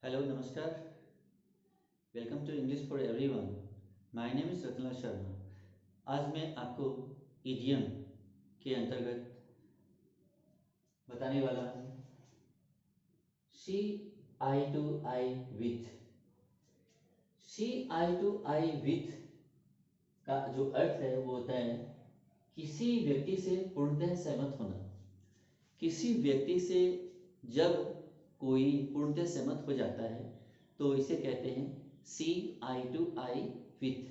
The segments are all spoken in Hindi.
हेलो नमस्कार। Welcome to English for everyone. My name is Ratanlal Sharma. आज मैं आपको इडियम के अंतर्गत बताने वाला हूँ see eye to eye with. See eye to eye with का जो अर्थ है वो होता है किसी व्यक्ति से पूर्णतः सहमत होना। किसी व्यक्ति से जब कोई पूर्णतः सहमत हो जाता है तो इसे कहते हैं सी eye to eye with.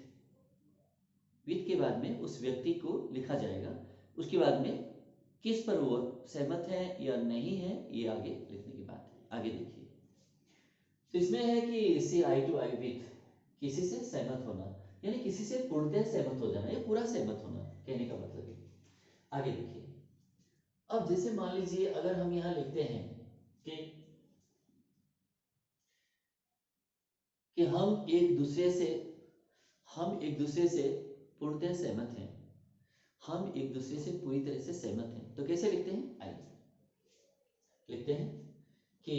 With के बाद में उस व्यक्ति को लिखा जाएगा, उसके बाद में किस पर वो सहमत है या नहीं है ये आगे लिखने की बात है। आगे देखिए, तो इसमें है कि सी आई टू आई विथ, किसी से सहमत होना यानी किसी से पूर्णतः सहमत हो जाना या पूरा सहमत होना कहने का मतलब है। आगे देखिए, अब जैसे मान लीजिए अगर हम यहाँ लिखते हैं कि हम एक दूसरे से पूर्णतः सहमत हैं, हम एक दूसरे से पूरी तरह से सहमत हैं, तो कैसे लिखते हैं? आइए लिखते हैं कि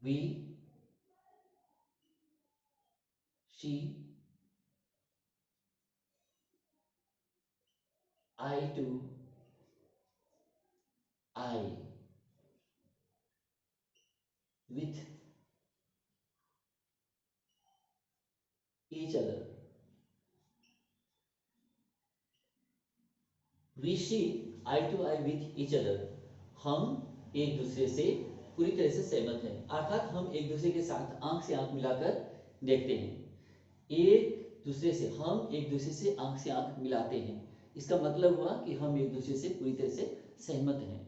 we see eye to eye with each other. We see eye to eye with each other, हम एक दूसरे से पूरी तरह से सहमत हैं, अर्थात हम एक दूसरे के साथ आंख से आंख मिलाकर देखते हैं। हम एक दूसरे से आंख से आंख मिलाते हैं, इसका मतलब हुआ कि हम एक दूसरे से पूरी तरह से सहमत हैं।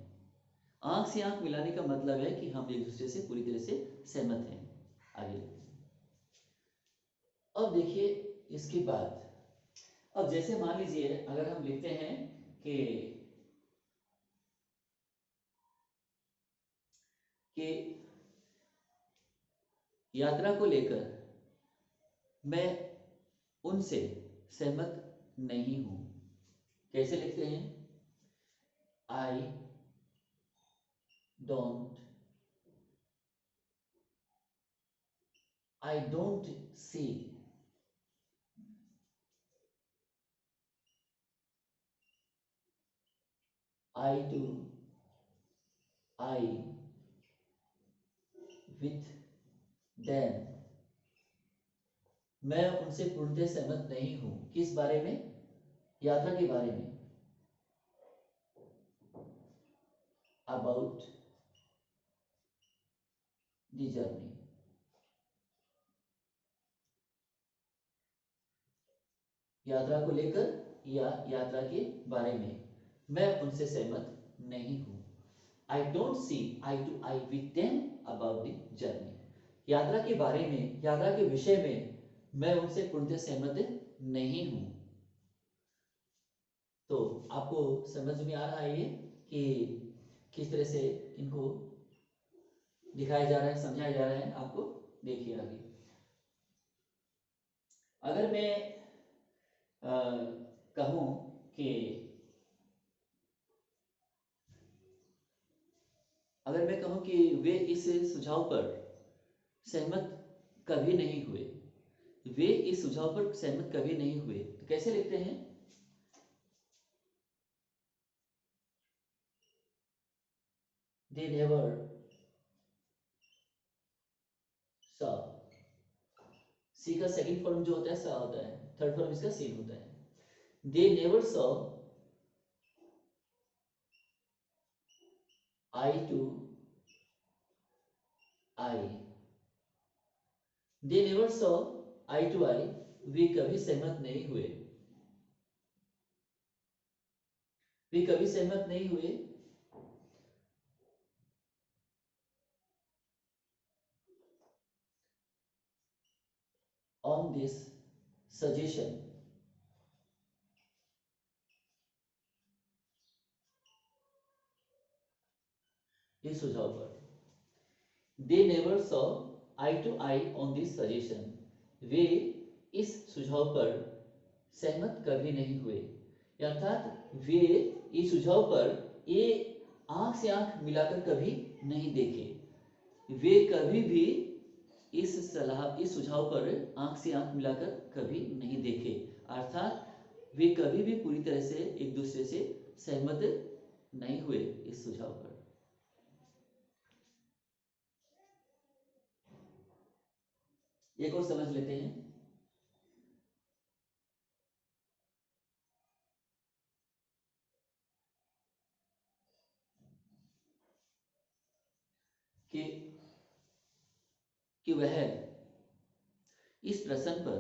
आंख से आंख मिलाने का मतलब है कि हम एक दूसरे से पूरी तरह से सहमत हैं। आगे अब देखिए इसके बाद, अब जैसे मान लीजिए अगर हम लिखते हैं कि कि यात्रा को लेकर मैं उनसे सहमत नहीं हूं, कैसे लिखते हैं? I don't see eye to eye with them. मैं उनसे पूर्णतः सहमत नहीं हूं, किस बारे में? यात्रा के बारे में। About the journey. यात्रा को लेकर या यात्रा के बारे में मैं उनसे सहमत नहीं हूं। I don't see eye to eye with them about the journey. यात्रा के बारे में, यात्रा के विषय में मैं उनसे पूर्णतः सहमत नहीं हूं। तो आपको समझ में आ रहा है ये कि किस तरह से इनको दिखाया जा रहा है, समझाया जा रहा है आपको। देखिए आगे, अगर मैं कहूं कि वे इस सुझाव पर सहमत कभी नहीं हुए, वे इस सुझाव पर सहमत कभी नहीं हुए, तो कैसे लिखते हैं? दे नेवर सॉ। सी का सेकंड फॉर्म जो होता है सा होता है, थर्ड फॉर्म इसका सीन होता है। They never saw eye to eye. They never saw eye to eye, वे कभी सहमत नहीं हुए, वे कभी सहमत नहीं हुए ऑन दिस सजेशन, इस सुझाव पर। They never saw eye to eye on this suggestion, वे इस सुझाव पर सहमत कभी नहीं हुए, अर्थात वे इस सुझाव पर आंख से आंख मिलाकर कभी नहीं देखे। वे कभी भी इस सुझाव पर आंख से आंख मिलाकर कभी नहीं देखे, अर्थात वे कभी भी पूरी तरह से एक दूसरे से सहमत नहीं हुए इस सुझाव पर। एक और समझ लेते हैं कि वह इस प्रश्न पर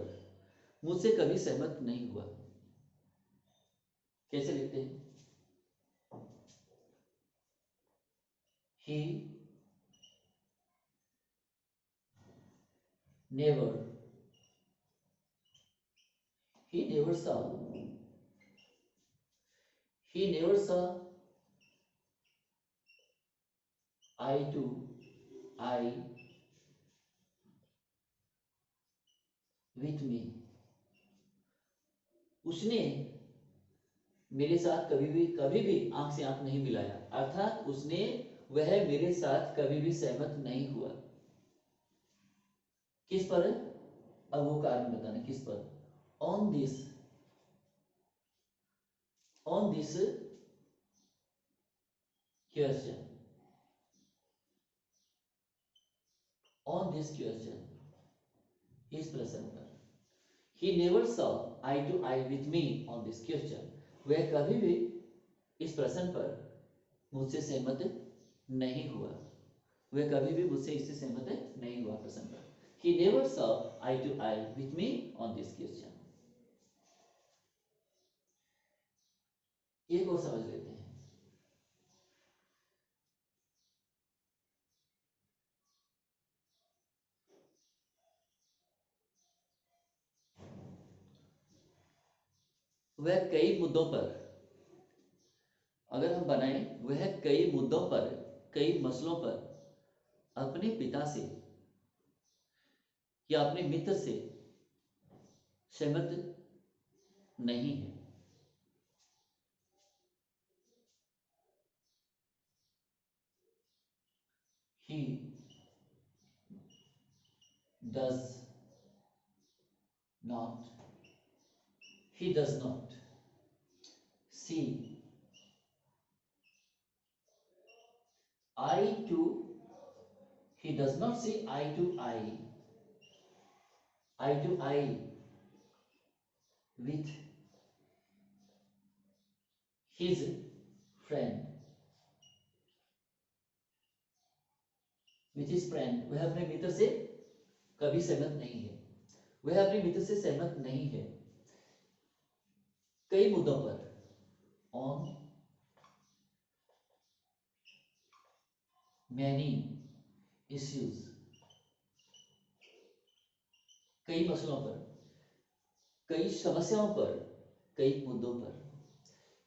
मुझसे कभी सहमत नहीं हुआ। कैसे लिखते हैं? He never he never saw he never saw eye to eye with me। उसने मेरे साथ कभी भी आंख से आंख नहीं मिलाया, अर्थात वह मेरे साथ कभी भी सहमत नहीं हुआ। किस पर? अब वो कारण बताना किस पर। ऑन दिस क्वेश्चन इस प्रश्न पर। He never saw eye to eye with me on this question। वह कभी भी इस प्रश्न पर मुझसे सहमत नहीं हुआ। वह कभी भी मुझसे इससे सहमत नहीं हुआ प्रश्न पर। He never saw eye to eye with me on this question। एक और समझ लेते हैं। वह कई मुद्दों पर, अगर हम बनाएं, वह कई मुद्दों पर, कई मसलों पर अपने पिता से या अपने मित्र से सहमत नहीं है। He does not see eye to he does not see eye to eye with his friend वह अपने मित्र से कभी सहमत नहीं है। वह अपने मित्र से सहमत नहीं है कई मुद्दों पर। ऑन मैनी इश्यूज कई मसलों पर, कई समस्याओं पर, कई मुद्दों पर।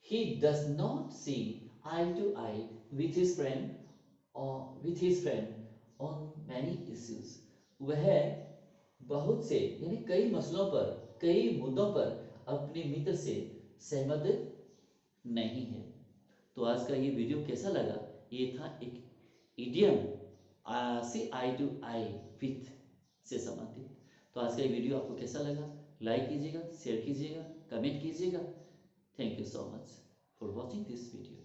He does not see eye to eye with his friend on many issues। वह बहुत से यानी कई मसलों पर, कई मुद्दों पर अपने मित्र से सहमत नहीं है। तो आज का ये वीडियो कैसा लगा? ये था एक idiom see eye to eye with से संबंधित। तो आज का ये वीडियो आपको कैसा लगा? लाइक कीजिएगा, शेयर कीजिएगा, कमेंट कीजिएगा। Thank you so much for watching this video.